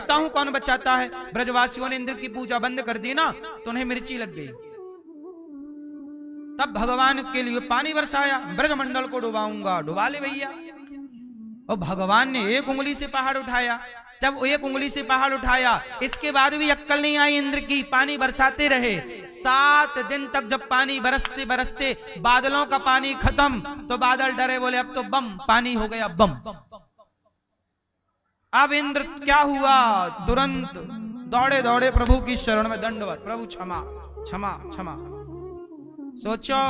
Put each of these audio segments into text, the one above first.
देवताओं कौन बचाता है। ब्रजवासियों ने इंद्र की पूजा बंद कर दी ना तो उन्हें मिर्ची लग गई। तब भगवान के लिए पानी बरसाया, ब्रजमंडल को डुबाऊंगा, डुबा ले भैया। और भगवान ने एक उंगली से पहाड़ उठाया। जब एक उंगली से पहाड़ उठाया, इसके बाद भी अक्कल नहीं आई इंद्र की, पानी बरसाते रहे। 7 दिन तक जब पानी बरसते बरसते बादलों का पानी खत्म, तो बादल डरे, बोले अब तो बम पानी हो गया, बम। अब इंद्र क्या हुआ, तुरंत दौड़े दौड़े प्रभु की शरण में दंडवत, प्रभु क्षमा क्षमा क्षमा। सोचो,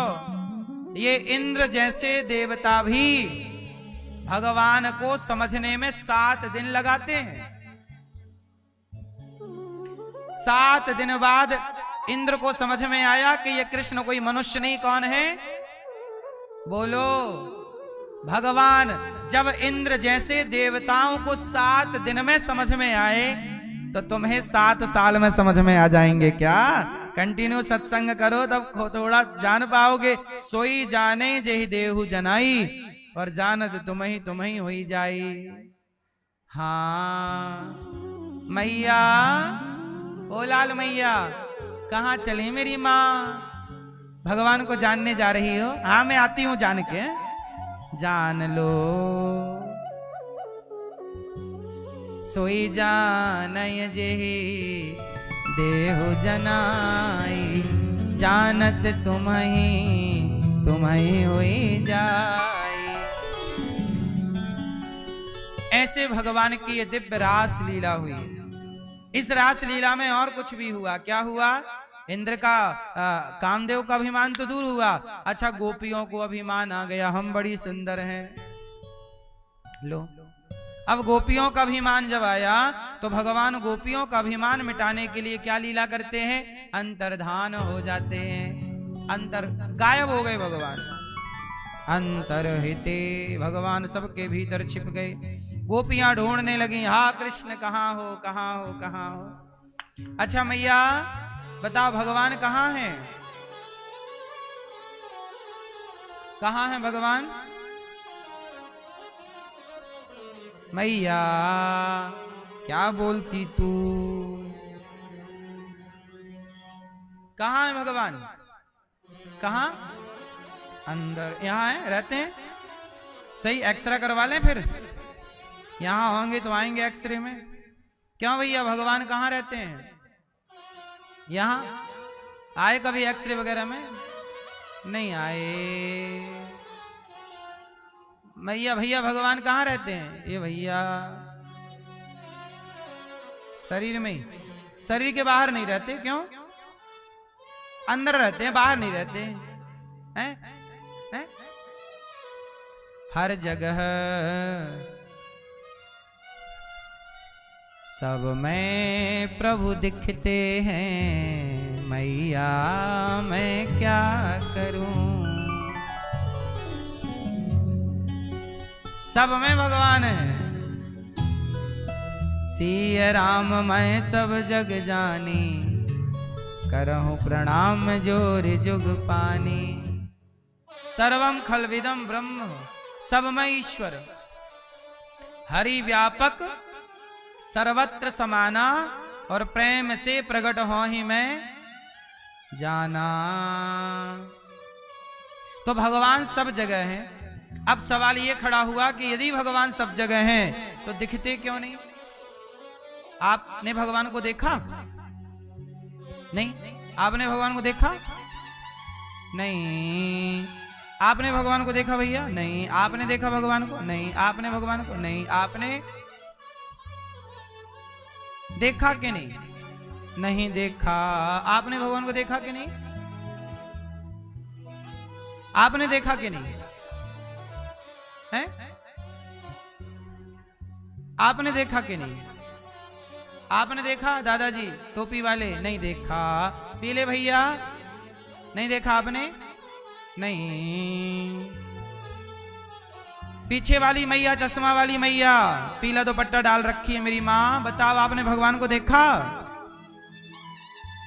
ये इंद्र जैसे देवता भी भगवान को समझने में 7 दिन लगाते हैं। 7 दिन बाद इंद्र को समझ में आया कि ये कृष्ण कोई मनुष्य नहीं, कौन है, बोलो भगवान। जब इंद्र जैसे देवताओं को 7 दिन में समझ में आए, तो तुम्हें 7 साल में समझ में आ जाएंगे क्या। कंटिन्यू सत्संग करो तब थोड़ा जान पाओगे। सोई जाने जेहि देहु जनाई, और जानत तुम ही होई जाई। हाँ मैया, ओ लाल मैया, कहाँ चली मेरी माँ, भगवान को जानने जा रही हो। हाँ मैं आती हूँ जान के, जान लो सोई जानय जेहि देहु जनाई, जानत तुम ही होई जाई। ऐसे भगवान की ये दिव्य रास लीला हुई। इस रास लीला में और कुछ भी हुआ। क्या हुआ, इंद्र का कामदेव का अभिमान तो दूर हुआ, अच्छा गोपियों को अभिमान आ गया, हम बड़ी सुंदर हैं। लो, अब गोपियों का अभिमान जब आया तो भगवान गोपियों का अभिमान मिटाने के लिए क्या लीला करते हैं, अंतर्धान हो जाते हैं। अंतर गायब हो गए भगवान, अंतर्हिते, भगवान सबके भीतर छिप गए। गोपियां ढूंढने लगी, हाँ कृष्ण कहाँ हो, कहाँ हो, कहाँ हो। अच्छा मैया बताओ भगवान कहाँ हैं, कहाँ हैं भगवान। मैया क्या बोलती तू, कहाँ है भगवान, कहाँ, अंदर, यहाँ है, रहते हैं। सही एक्सरे करवा लें, फिर यहाँ होंगे तो आएंगे एक्सरे में। क्यों भैया भगवान कहाँ रहते हैं, यहाँ आए कभी एक्सरे वगैरह में, नहीं आए। मैया भैया भगवान कहाँ रहते हैं, ये भैया शरीर में ही, शरीर के बाहर नहीं रहते। क्यों, अंदर रहते हैं, बाहर नहीं रहते हैं, हैं? हर जगह सब में प्रभु दिखते हैं, मैया मैं क्या करूं। सब में भगवान है। सिय राम मैं सब जग जानी, करहूं प्रणाम जोर जुग पानी। सर्वम खलविदम ब्रह्म, सब में ईश्वर, हरि व्यापक सर्वत्र समाना, और प्रेम से प्रकट हो ही मैं जाना। तो भगवान सब जगह हैं। अब सवाल ये खड़ा हुआ कि यदि भगवान सब जगह हैं तो दिखते क्यों नहीं। आपने भगवान को देखा नहीं, आपने भगवान को देखा नहीं, आपने भगवान को देखा भैया नहीं, आपने देखा भगवान को नहीं, आपने भगवान को नहीं, आपने देखा कि नहीं, नहीं देखा। आपने भगवान को देखा कि नहीं, आपने देखा कि नहीं है, आपने देखा कि नहीं, आपने देखा दादाजी टोपी वाले, नहीं देखा। पीले भैया नहीं देखा आपने, नहीं। पीछे वाली मैया, चश्मा वाली मैया, पीला दुपट्टा डाल रखी है मेरी माँ, बताओ आपने भगवान को देखा,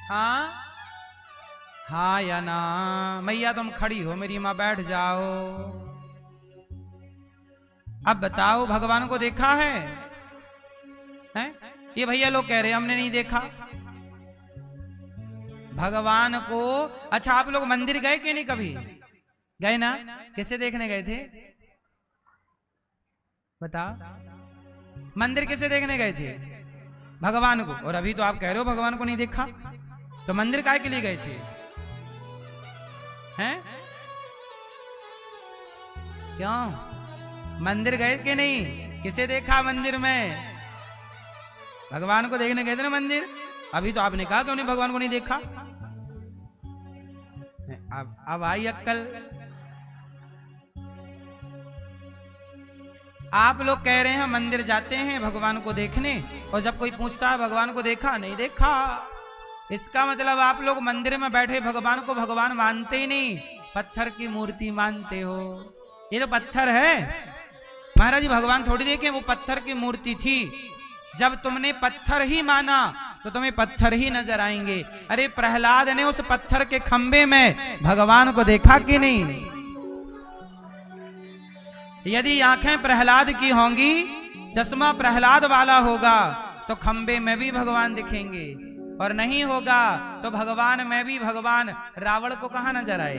हाँ हाँ या ना। मैया तुम खड़ी हो, मेरी माँ बैठ जाओ। अब बताओ भगवान को देखा है? ये भैया लोग कह रहे हैं हमने नहीं देखा भगवान को। अच्छा आप लोग मंदिर गए कि नहीं कभी? गए ना? किसे देखने गए थे बता? मंदिर किसे देखने गए थे? भगवान को। और अभी तो आप कह रहे हो भगवान को नहीं देखा, तो मंदिर काहे के लिए गए थे? हैं? क्यों मंदिर गए कि नहीं? किसे देखा मंदिर में? भगवान को देखने गए थे ना मंदिर। अभी तो आपने कहा क्यों नहीं भगवान को नहीं देखा? अब आई अक्कल। आप लोग कह रहे हैं मंदिर जाते हैं भगवान को देखने, और जब कोई पूछता है भगवान को देखा? नहीं देखा। इसका मतलब आप लोग मंदिर में बैठे भगवान को भगवान मानते ही नहीं, पत्थर की मूर्ति मानते हो। ये तो पत्थर है महाराज जी, भगवान थोड़ी देखे, वो पत्थर की मूर्ति थी। जब तुमने पत्थर ही माना तो तुम्हें पत्थर ही नजर आएंगे। अरे प्रहलाद ने उस पत्थर के खंबे में भगवान को देखा कि नहीं? यदि आंखें प्रहलाद की होंगी, चश्मा प्रहलाद वाला होगा, तो खंबे में भी भगवान दिखेंगे, और नहीं होगा तो भगवान में भी भगवान रावण को कहां नजर आए?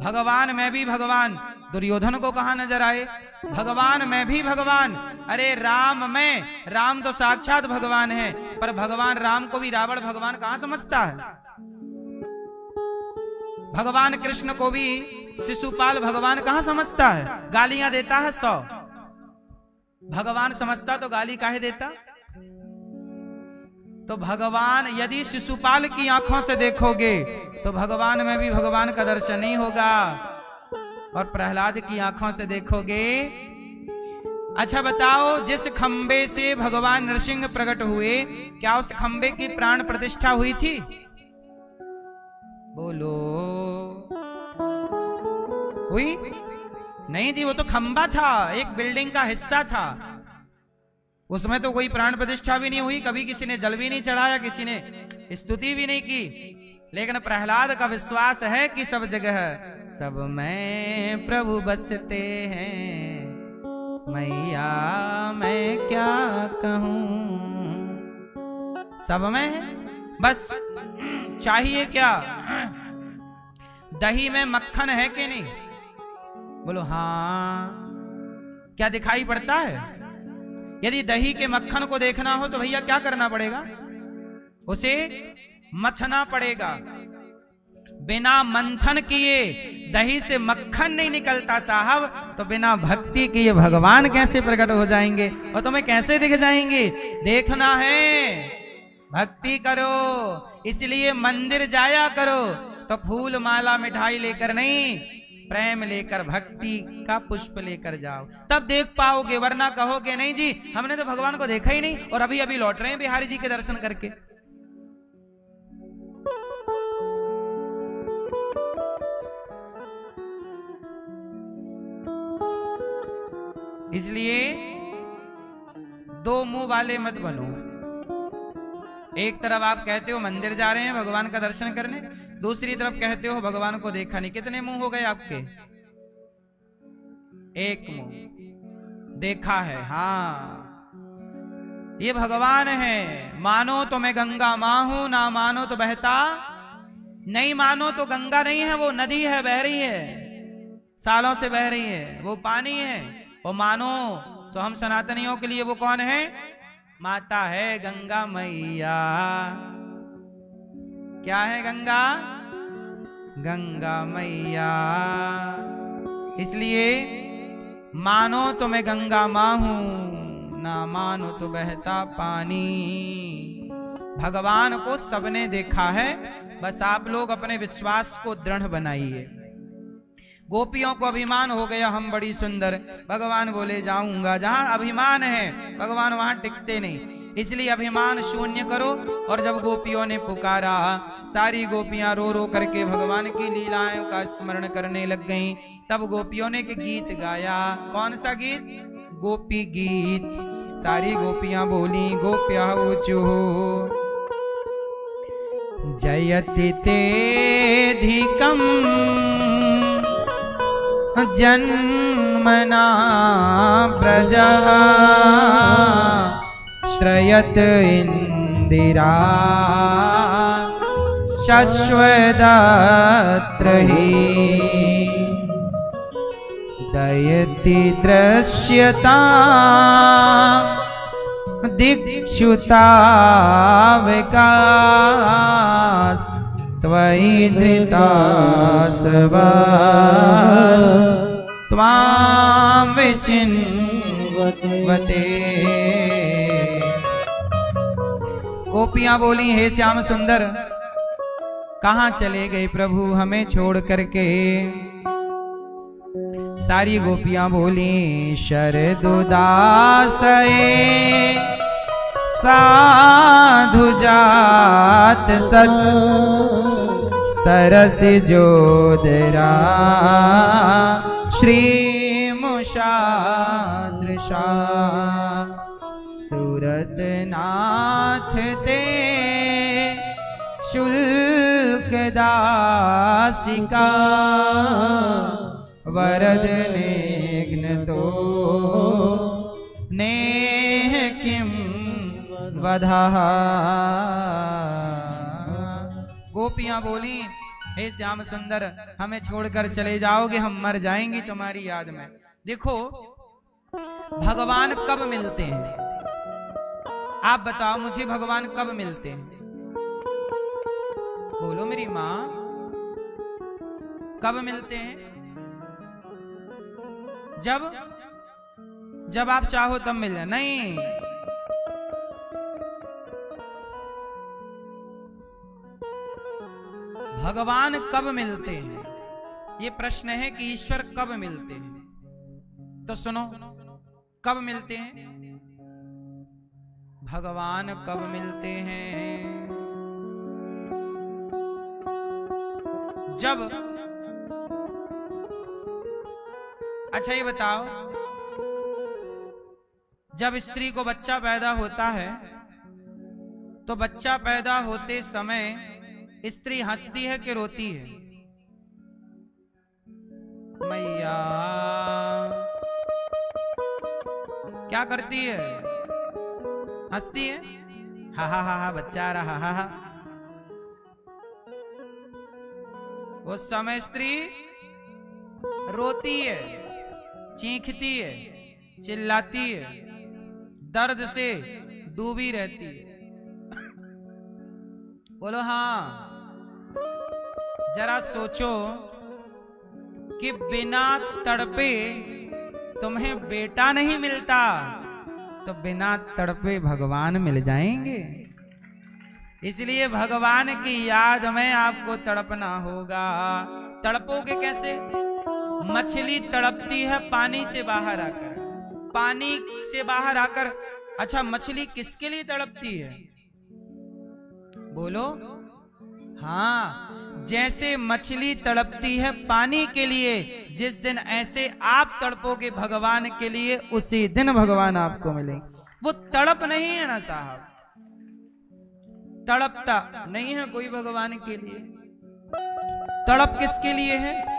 भगवान में भी भगवान दुर्योधन को कहां नजर आए? भगवान में भी भगवान। अरे राम में, राम तो साक्षात भगवान है, पर भगवान राम को भी रावण भगवान कहां समझता है? भगवान कृष्ण को भी शिशुपाल भगवान कहां समझता है? गालियां देता है 100। भगवान समझता तो गाली काहे देता? तो भगवान यदि शिशुपाल की आंखों से देखोगे तो भगवान में भी भगवान का दर्शन नहीं होगा, और प्रहलाद की आंखों से देखोगे। अच्छा बताओ, जिस खंबे से भगवान नरसिंह प्रकट हुए, क्या उस खंबे की प्राण प्रतिष्ठा हुई थी? बोलो, हुई? नहीं थी। वो तो खंबा था, एक बिल्डिंग का हिस्सा था, उसमें तो कोई प्राण प्रतिष्ठा भी नहीं हुई। कभी किसी ने जल भी नहीं चढ़ाया, किसी ने स्तुति भी नहीं की। लेकिन प्रहलाद का विश्वास है कि सब जगह सब में प्रभु बसते हैं, मैया मैं क्या कहूं, सब में बस चाहिए क्या? दही में मक्खन है कि नहीं? बोलो हाँ। क्या दिखाई पड़ता है? यदि दही के मक्खन को देखना हो तो भैया क्या करना पड़ेगा? उसे मथना पड़ेगा। बिना मंथन किए दही से मक्खन नहीं निकलता साहब। तो बिना भक्ति किए भगवान कैसे प्रकट हो जाएंगे, और तुम्हें कैसे दिख जाएंगे? देखना है, भक्ति करो। इसलिए मंदिर जाया करो तो फूल माला मिठाई लेकर नहीं, प्रेम लेकर, भक्ति का पुष्प लेकर जाओ, तब देख पाओगे। वरना कहोगे नहीं जी हमने तो भगवान को देखा ही नहीं, और अभी अभी लौट रहे हैं बिहारी जी के दर्शन करके। इसलिए दो मुंह वाले मत बनो। एक तरफ आप कहते हो मंदिर जा रहे हैं भगवान का दर्शन करने, दूसरी तरफ कहते हो भगवान को देखा नहीं। कितने मुंह हो गए आपके? एक मुंह। देखा है, हाँ ये भगवान है। मानो तो मैं गंगा मां हूं, ना मानो तो बहता नहीं। मानो तो गंगा नहीं है, वो नदी है, बह रही है, सालों से बह रही है, वो पानी है। और मानो तो हम सनातनियों के लिए वो कौन है? माता है, गंगा मैया। क्या है गंगा? गंगा मैया। इसलिए मानो तो मैं गंगा मां हूं, ना मानो तो बहता पानी। भगवान को सबने देखा है, बस आप लोग अपने विश्वास को दृढ़ बनाइए। गोपियों को अभिमान हो गया हम बड़ी सुंदर, भगवान बोले जाऊंगा। जहां अभिमान है भगवान वहां टिकते नहीं, इसलिए अभिमान शून्य करो। और जब गोपियों ने पुकारा, सारी गोपियां रो रो करके भगवान की लीलाओं का स्मरण करने लग गईं। तब गोपियों ने एक गीत गाया। कौन सा गीत? गोपी गीत। सारी गोपियां बोली, गोप्या ऊचुः जयति तेधिकम् जन्मना प्रजा श्रयत इंदिरा शश्वदत्र हि दयति दृश्यता दिक्षुता विकास त्वयि धृता सवा त्वां विचिन्वते। गोपियां बोली, हे श्याम सुंदर, कहाँ चले गए प्रभु हमें छोड़ करके? सारी गोपियां बोली, शरदुदासये साधु जात सत सरस जोदरा श्री मुषादृशा सूरत नाथ ते शुल्क दासिका वरद निघ्न तो नेह किम वधा। गोपियां बोली, हे श्याम सुंदर, हमें छोड़कर चले जाओगे, हम मर जाएंगी तुम्हारी याद में। देखो भगवान कब मिलते हैं? आप बताओ मुझे, भगवान कब मिलते हैं? बोलो मेरी माँ, कब मिलते हैं? जब आप चाहो तब मिल जाए। नहीं, भगवान कब मिलते हैं? ये प्रश्न है कि ईश्वर कब मिलते हैं। तो सुनो, कब मिलते हैं भगवान? कब मिलते हैं? जब, अच्छा ये बताओ, जब स्त्री को बच्चा पैदा होता है तो बच्चा पैदा होते समय स्त्री हंसती है कि रोती है? मैया क्या करती है? हंसती है, हा हा हा हा, बच्चा आ रहा, हा हा। उस समय स्त्री रोती है, चीखती है, चिल्लाती है, दर्द से डूबी रहती है। बोलो हाँ। जरा सोचो कि बिना तड़पे तुम्हें बेटा नहीं मिलता, तो बिना तड़पे भगवान मिल जाएंगे। इसलिए भगवान की याद में आपको तड़पना होगा। तड़पोगे कैसे? मछली तड़पती है पानी से बाहर आकर, पानी से बाहर आकर। अच्छा, मछली किसके लिए तड़पती है? बोलो हाँ। जैसे मछली तड़पती है पानी के लिए, जिस दिन ऐसे आप तड़पोगे भगवान के लिए, उसी दिन भगवान आपको मिलेंगे। वो तड़प नहीं है ना साहब, तड़पता नहीं है कोई भगवान के लिए। तड़प किसके लिए है?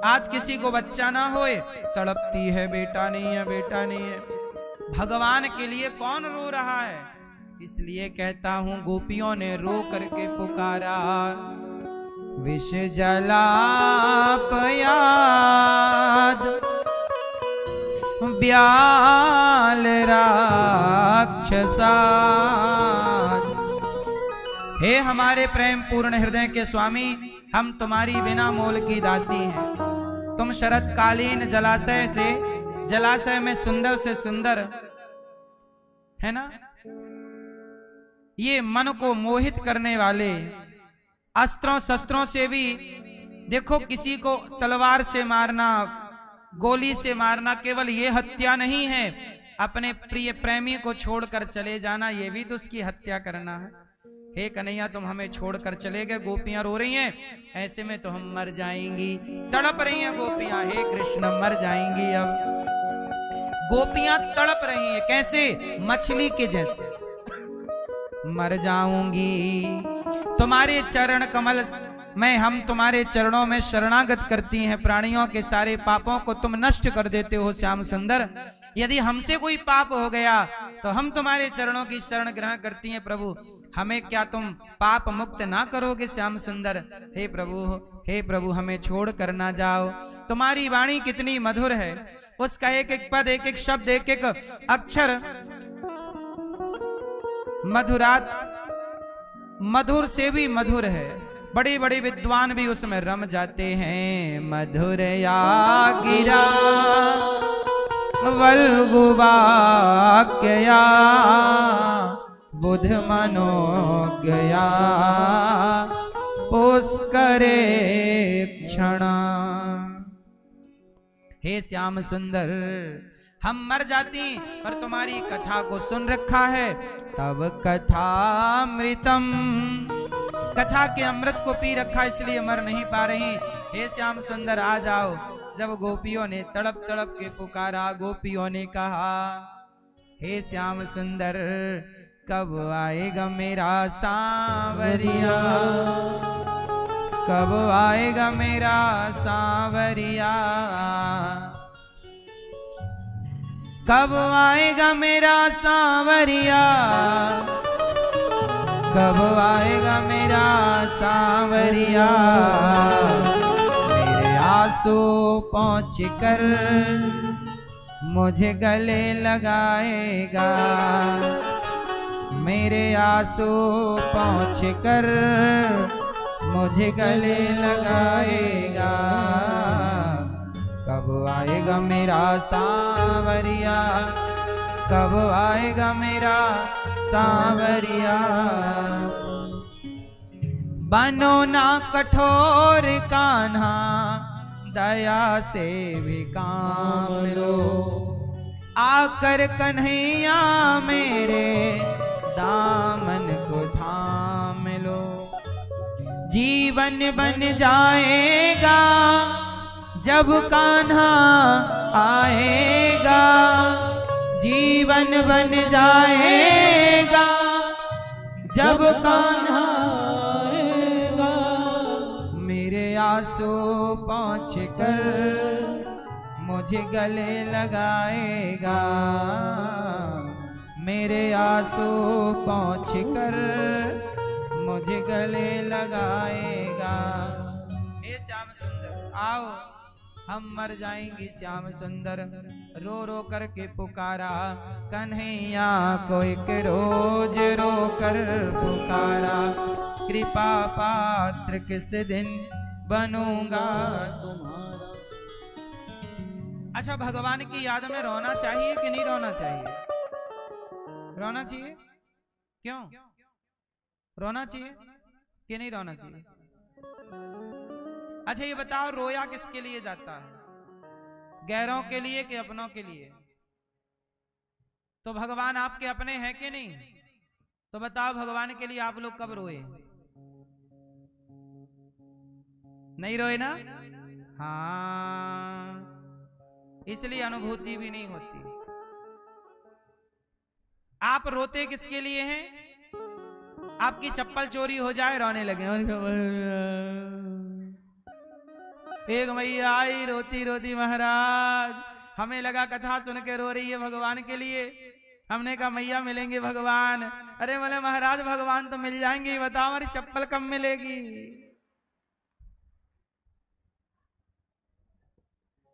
आज किसी को बच्चा ना होए, तड़पती है, बेटा नहीं है, बेटा नहीं है। भगवान के लिए कौन रो रहा है? इसलिए कहता हूं, गोपियों ने रो करके पुकारा, विष जलापयाद ब्याल राक्षसाद। हे हमारे प्रेम पूर्ण हृदय के स्वामी, हम तुम्हारी बिना मोल की दासी हैं। तुम शरतकालीन जलाशय में सुंदर से सुंदर है ना, ये मन को मोहित करने वाले अस्त्रों शस्त्रों से भी, देखो किसी को तलवार से मारना, गोली से मारना केवल ये हत्या नहीं है, अपने प्रिय प्रेमी को छोड़कर चले जाना ये भी तो उसकी हत्या करना है। हे कन्हैया, तुम हमें छोड़कर चले गए, गोपियां रो रही हैं, ऐसे में तो हम मर जाएंगी। तड़प रही हैं गोपियां, हे कृष्ण मर जाएंगी। अब गोपियां तड़प रही हैं, कैसे? मछली के जैसे, मर जाऊंगी। तुम्हारे चरण कमल में हम तुम्हारे चरणों में शरणागत करती हैं। प्राणियों के सारे पापों को तुम नष्ट कर देते हो श्याम सुंदर। यदि हमसे कोई पाप हो गया तो हम तुम्हारे चरणों की शरण ग्रहण करती हैं प्रभु, हमें क्या तुम पाप मुक्त ना करोगे श्याम सुंदर। हे प्रभु हमें छोड़ कर ना जाओ। तुम्हारी वाणी कितनी मधुर है, उसका एक एक पद, एक एक शब्द, एक एक अक्षर मधुर से भी मधुर है। बड़े बड़े विद्वान भी उसमें रम जाते हैं। मधुर या गिरा वल्गुवाक्या बुध मनोज्ञया पुष्करे क्षण। हे श्याम सुंदर, हम मर जाती पर तुम्हारी कथा को सुन रखा है। तब कथामृतम, कथा के अमृत को पी रखा इसलिए मर नहीं पा रही। हे श्याम सुंदर आ जाओ। जब गोपियों ने तड़प तड़प के पुकारा, गोपियों ने कहा हे श्याम सुंदर कब आएगा मेरा सांवरिया, कब आएगा मेरा सांवरिया, कब आएगा मेरा सांवरिया, कब आएगा मेरा सांवरिया। मेरे आंसू पहुँच कर मुझे गले लगाएगा, मेरे आंसू पहुँच कर मुझे गले लगाएगा। कब आएगा मेरा सांवरिया, कब आएगा मेरा सांवरिया। बनो ना कठोर कान्हा, दया से भी काम लो, आकर कन्हैया मेरे दामन को थाम लो। जीवन बन जाएगा जब कान्हा आएगा, जीवन बन जाएगा जब कान्हा आएगा। मेरे आंसू पहुँच कर मुझे गले लगाएगा, मेरे आंसू पहुँच कर मुझे गले लगाएगा। हे श्याम सुंदर आओ, हम मर जाएंगे श्याम सुंदर। रो रो करके पुकारा कन्हैया को एक रोज रो कर पुकारा। कृपा पात्र किस दिन बनूंगा तुम्हारा। अच्छा, भगवान की याद में रोना चाहिए कि नहीं रोना चाहिए? रोना चाहिए। क्यों रोना चाहिए कि नहीं रोना चाहिए? अच्छा ये बताओ, रोया किसके लिए जाता है? गैरों के लिए कि अपनों के लिए? तो भगवान आपके अपने हैं कि नहीं? तो बताओ भगवान के लिए आप लोग कब रोए? नहीं रोए ना? हाँ, इसलिए अनुभूति भी नहीं होती। आप रोते किसके लिए हैं? आपकी चप्पल चोरी हो जाए रोने लगे। एक मैया आई रोती रोती, महाराज हमें लगा कथा सुन के रो रही है भगवान के लिए। हमने कहा मैया मिलेंगे भगवान। अरे बोले महाराज भगवान तो मिल जाएंगे, बताओ हमारी चप्पल कब मिलेगी?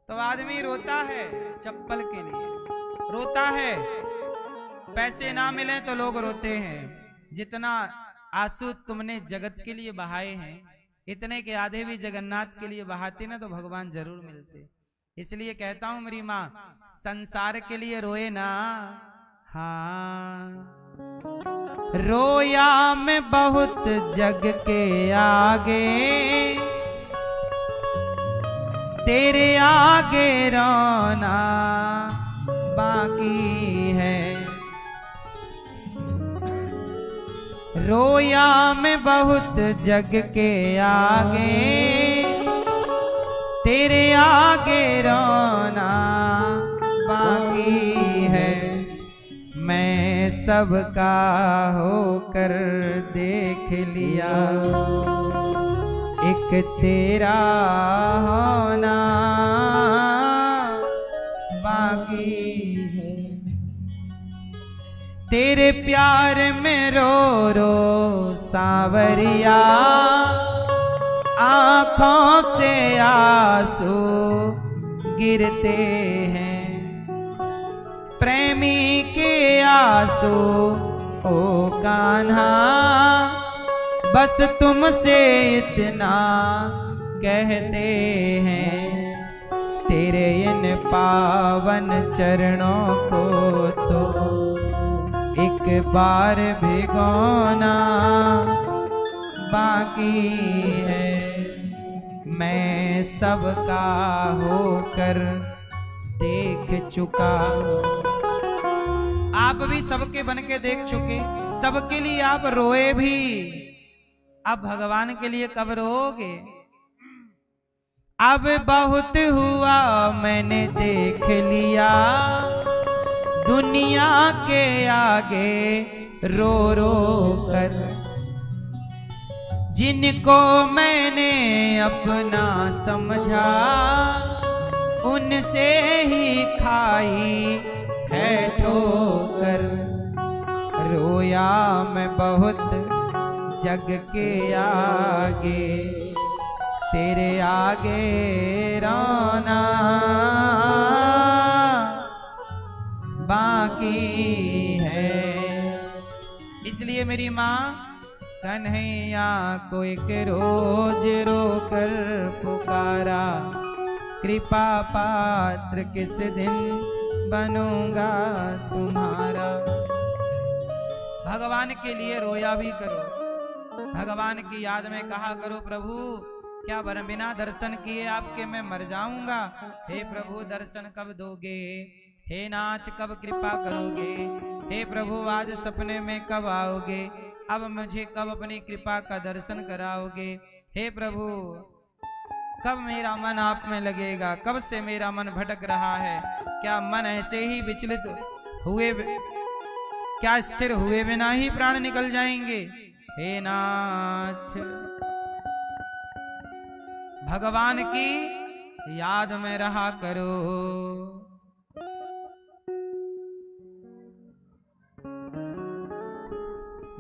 तो आदमी रोता है चप्पल के लिए, रोता है। पैसे ना मिले तो लोग रोते हैं। जितना आंसू तुमने जगत के लिए बहाए हैं, इतने के आधे भी जगन्नाथ के लिए बहाते ना तो भगवान जरूर मिलते। इसलिए कहता हूं मेरी माँ, संसार के लिए रोए ना। हाँ, रोया मैं बहुत जग के आगे, तेरे आगे रोना बाकी है। रोया मैं बहुत जग के आगे, तेरे आगे रोना बाकी है। मैं सबका होकर देख लिया, एक तेरा होना बाकी है। तेरे प्यार में रो रो सांवरिया, आंखों से आंसू गिरते हैं, प्रेमी के आंसू ओ कान्हा, बस तुमसे इतना कहते हैं, तेरे इन पावन चरणों को तो एक बार भिगोना बाकी है। मैं सबका होकर देख चुका, आप भी सबके बन के देख चुके, सबके लिए आप रोए भी, अब भगवान के लिए कब रोओगे? अब बहुत हुआ मैंने देख लिया, दुनिया के आगे रो रो कर, जिनको मैंने अपना समझा उनसे ही खाई है ठोकर। रोया मैं बहुत जग के आगे, तेरे आगे रोना बाकी है। इसलिए मेरी माँ कन्हैया को एक रोज रोकर पुकारा, कृपा पात्र किस दिन बनूंगा तुम्हारा। भगवान के लिए रोया भी करो, भगवान की याद में कहा करो, प्रभु क्या बिना दर्शन किए आपके मैं मर जाऊंगा, हे प्रभु दर्शन कब दोगे, हे नाथ कब कृपा करोगे, हे प्रभु आज सपने में कब आओगे, अब मुझे कब अपनी कृपा का दर्शन कराओगे, हे प्रभु कब मेरा मन आप में लगेगा, कब से मेरा मन भटक रहा है, क्या मन ऐसे ही विचलित हुए, क्या स्थिर हुए बिना ही प्राण निकल जाएंगे। हे नाथ भगवान की याद में रहा करो।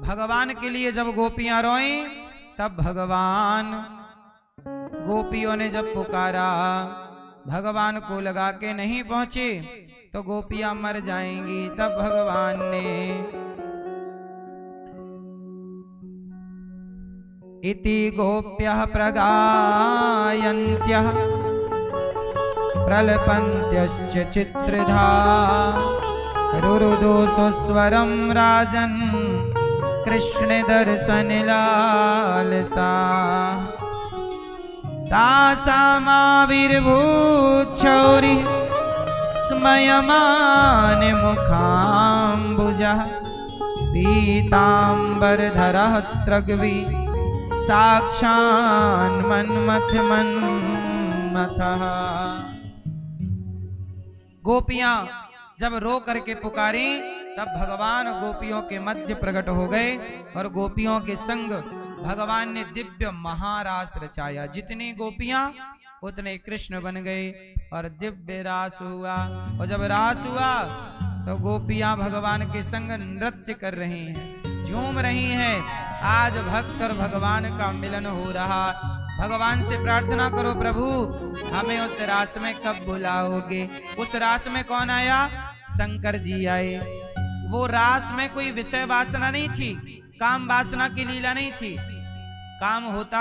भगवान के लिए जब गोपियां रोईं, तब भगवान गोपियों ने जब पुकारा, भगवान को लगा के नहीं पहुंचे तो गोपियां मर जाएंगी। तब भगवान ने इति गोप्यः प्रगायन्त्यः प्रलपन्त्यश्च चित्रधा, रुरुदो सुस्वरं राजन् कृष्ण दर्शन लालसा, तासामाविर्भूच्छौरि स्मयमान मुखाम्बुजः, पीताम्बरधरः स्त्रग्वी साक्षान् मन्मथ मन्मथः। गोपियां जब रो करके पुकारी, तब भगवान गोपियों के मध्य प्रकट हो गए और गोपियों के संग भगवान ने दिव्य महारास रचाया। जितनी गोपियां उतने कृष्ण बन गए और दिव्य रास हुआ। और जब रास हुआ तो गोपियां भगवान के संग नृत्य कर रही हैं, झूम रही हैं। आज भक्त और भगवान का मिलन हो रहा। भगवान से प्रार्थना करो, प्रभु हमें उस रास में कब बुलाओगे। उस रास में कौन आया? शंकर जी आए। वो रास में कोई विषय वासना नहीं थी, काम वासना की लीला नहीं थी। काम होता,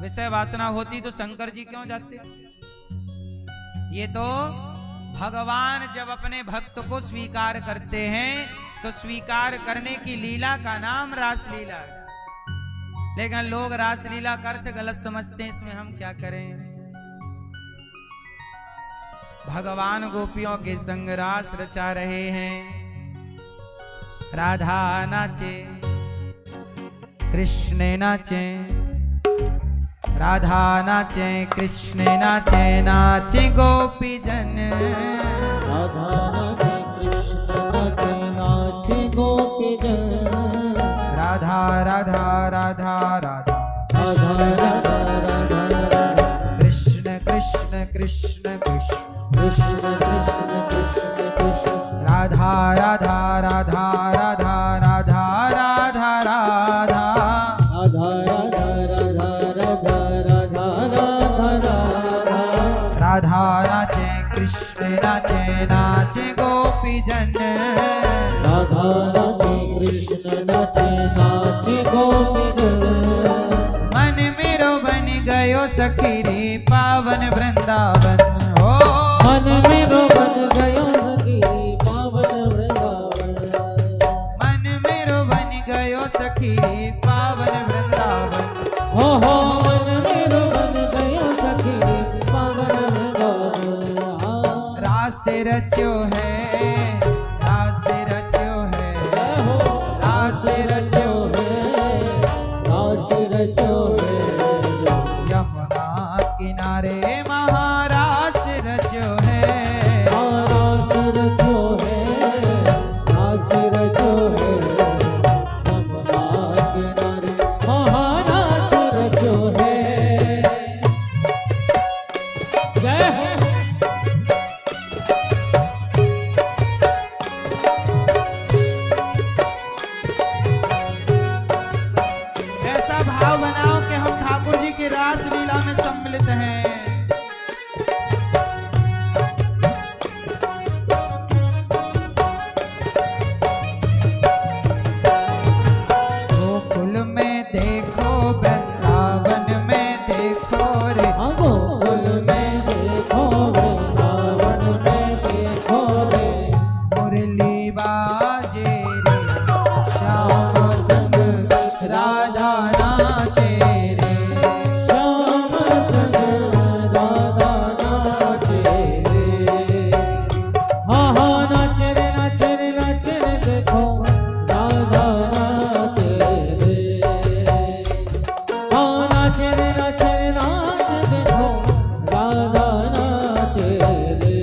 विषय वासना होती तो शंकर जी क्यों जाते? ये तो भगवान जब अपने भक्त को स्वीकार करते हैं तो स्वीकार करने की लीला का नाम रास लीला है। लेकिन लोग रास लीला का अर्थ गलत समझते हैं, इसमें हम क्या करें। भगवान गोपियों के संग रास रचा रहे हैं। राधा नाचे, कृष्ण नाचे, राधा नाचे, कृष्ण नाचे, नाचे गोपी जन। राधा नाचे, कृष्ण नाचे, नाचे गोपी जन। राधा राधा राधा राधा, राधा राधा राधा राधा, कृष्ण कृष्ण कृष्ण कृष्ण, कृष्ण कृष्ण कृष्ण कृष्ण, राधा राधा राधा राधा, कृष्ण नाचे नाचे गोपीजन मन मेरो बन गयो सखी रे पावन वृंदावन हो मन मेरो बन गयो सखी पावन वृंदावन मन मेरो बन गयो सखी रे पावन वृंदावन हो मन मेरो बन गयो सखी पावन वृंदावन रास रच्यो है रास रच्यो है रास रच्यो रास रचो यमुना किनारे महारास रच्यो है रास रचो रास रचो जमुना किनारे महारास रचो जय हो ऐसा भाव बनाओ कि हम ठाकुर जी की रास लीला में सम्मिलित हैं गोकुल में देखो वृंदावन में देखो रे गोकुल में देखो वृंदावन में देखो रे मुरली बाजे रे श्याम संग राधा नाचे रे श्याम संग राधा नाचे रे हाँ हाँ नाचे रे देखो राधा नाचे रे हाँ नाचे रे नाच देखो राधा नाचे रे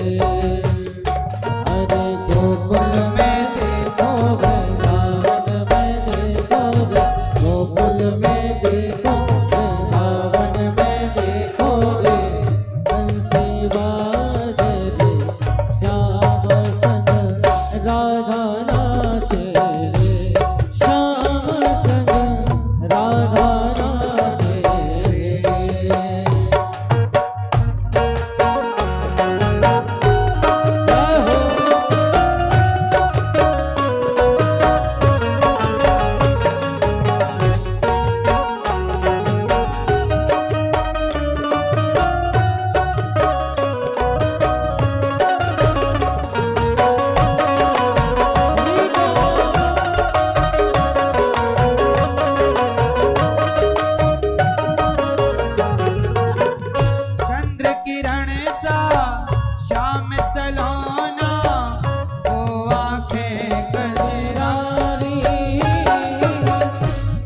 अरे गोकुल में देखो वृंदावन में देखो रे गोकुल में देखो वृंदावन में देखो रे बंसी बाजे रे श्याम संग राधा नाचे रे श्याम संग राधा नाचे रे चंद्र किरण सा श्याम सलोना वो आंखें गजरा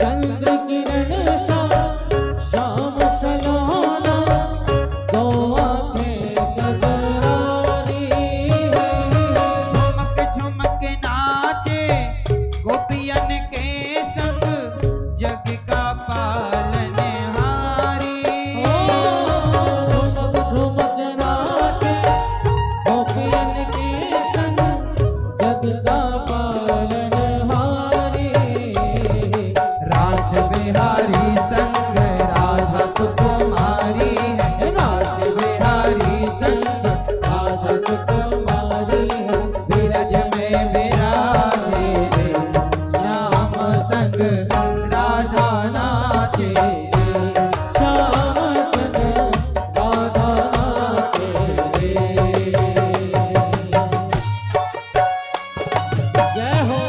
चंद्र किरण सा श्याम सलोना दो आंखें गजरारी झुमक झुमक नाचे गोपियन के संग जग का पालनहारी ठुमक ठुमक नाचे गोपियन के संग जग का पालनहारी रास बिहारी संग राधा सुकुमारी है रास बिहारी संग राधा सुकुमारी विरज में विराजे रे श्याम संग राधा नाचे रे श्याम संग राधा नाचे रे जय हो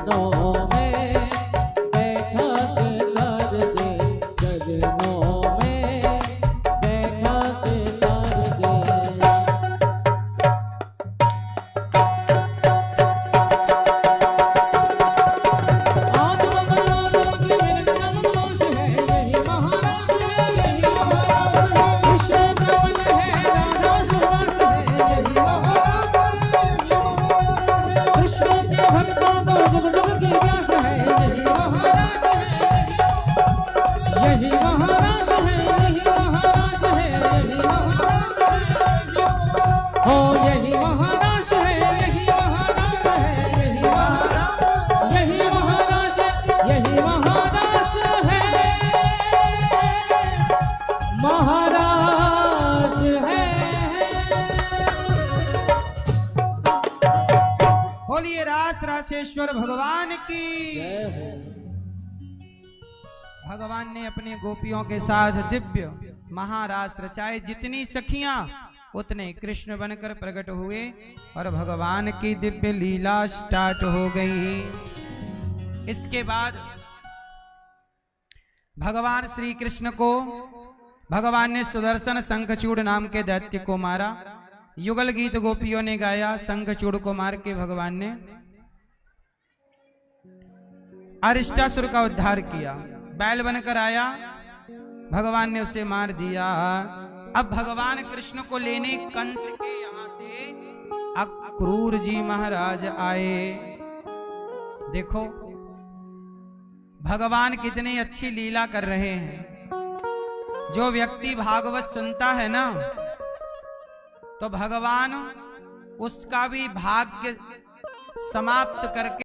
चरणों में बैठा के कर दे, चरणों में बैठा के कर दे। आज मंगलों की मेरे जन्मों से है, यही महाराज है, यही महाराज है। विश्व प्रबल है, राधा सुदास है, यही महाराज है। विश्व के भक्तों को जुग जुग की प्यास है, यही महाराज है, यही महाराज है, यही महाराज है, यही महाराज है। हो यही महाराज है, यही महाराज है, यही महाराज, यही महाराज है, यही महाराज है, महाराज है। बोलिए रास रासेश्वर भगवान की। जय हो। भगवान ने अपने गोपियों के साथ दिव्य महारास रचाए। जितनी सखियां उतने कृष्ण बनकर प्रकट हुए और भगवान की दिव्य लीला स्टार्ट हो गई। इसके बाद भगवान श्री कृष्ण को भगवान ने सुदर्शन शंखचूड़ नाम के दैत्य को मारा। युगल गीत गोपियों ने गाया। शंखचूड़ को मार के भगवान ने अरिष्टासुर का उद्धार किया। बैल बनकर आया, भगवान ने उसे मार दिया। अब भगवान कृष्ण को लेने कंस के यहां से अक्रूर जी महाराज आए। देखो भगवान कितनी अच्छी लीला कर रहे हैं। जो व्यक्ति भागवत सुनता है ना, तो भगवान उसका भी भाग्य समाप्त करके